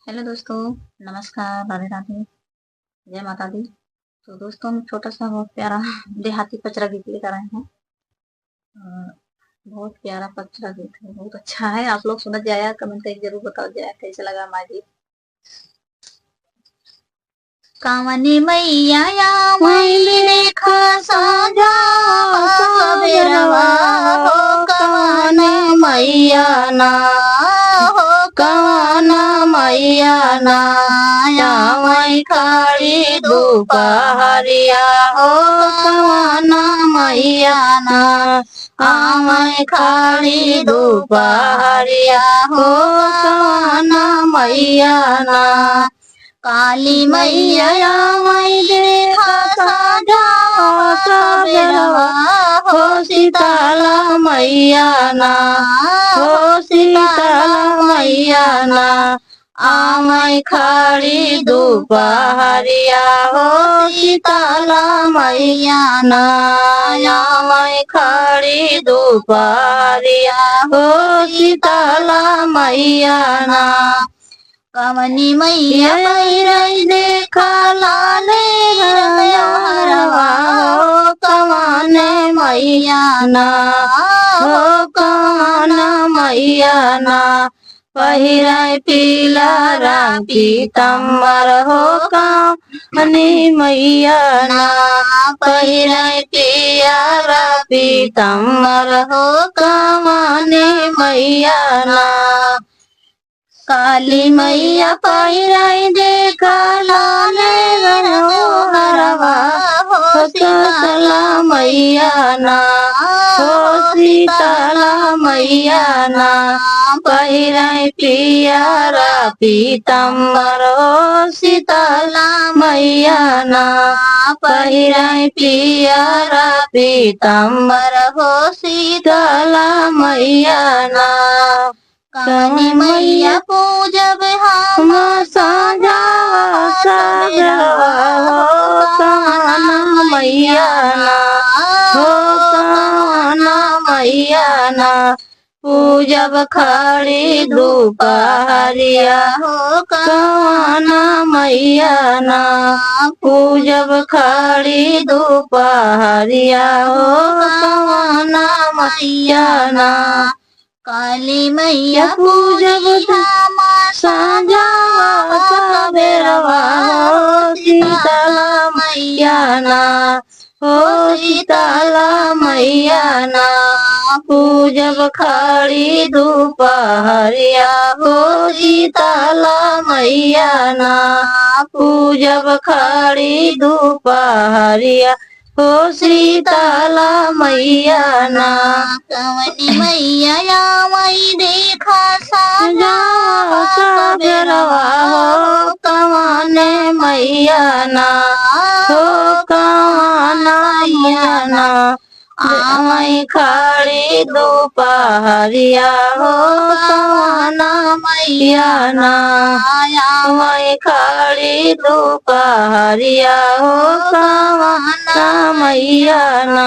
Hello दोस्तों, नमस्कार, राधे राधे, जय माता दी। तो दोस्तों हम छोटा सा बहुत प्यारा देहाती पचरा गीत लेकर आए हैं। बहुत प्यारा पचरा गीत है, बहुत अच्छा है। आप लोग सुनत जाया, कमेंट करके जरूर बताओ जाया कैसे लगा हमारा गीत। कावनी मैया या मैली देखा साजा सबेरवा हो कवाना मैया ना हो कवाना मैया ना या मैं खाड़ी दोपहरिया हो कवाना मैया ना मैं खाड़ी दोपहरिया हो कवाना मैया ना काली मैया मैं देखा साजा सबेरवा हो सीताला मैया ना हो सीताला मैया ना मैं खाड़ी दोपहरिया हो सीताला मैया ना मैं खाड़ी दोपहरिया हो सीताला मैया ना कवनी मैया पैरई देखा लाले हरवा हो कवाने मैया ना हो कवाना मैया ना पहिराय पीला रंग पीतम्बर हो कवनी मैया ना पहिराय पिया पीतम्बर हो कवाने मैया ना काली मैया पैराई देखा लाले हरवा हो सीताला मैया ना हो सीताला मैया ना पैराई पिया पीतम्बर हो सीताला मैया ना पैराई पिया पीतम्बर हो सीताला मैया ना कवनी मैया पूजब हम साजा सबेरवा हो कवाना मैया ना हो कवाना मैया ना पूजब खड़ी दोपहरिया हो कवाना मैया ना पूजब खड़ी दोपहरिया हो कवाना मैया ना काली मैया पूजब साजा सबेरवा हो सीताला मैया ना हो सीताला मैया ना पूजब खड़ी दोपहरिया हो सीताला मैया ना पूजब खड़ी दोपहरिया हो सीताला मैया ना कवनी मैया या मैं देखा साजा सबेरवा हो कवाने मैया ना हो कवाना मैया ना मैं खाड़ी दोपहरिया हो कवाना मैया ना मैं खाड़ी दोपहरिया हो कवाना मैया ना।